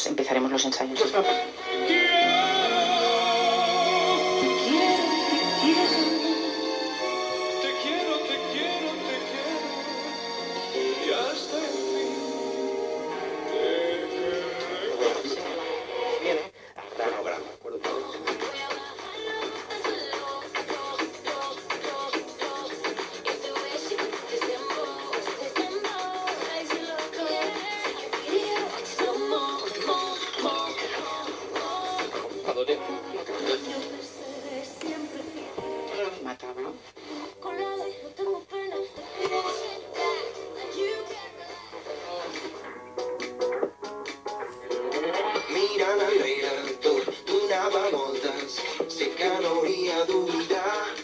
pues empezaremos los ensayos. Mataba. Mira la nera, tu donava voltes, sé que no hauria d'oblidar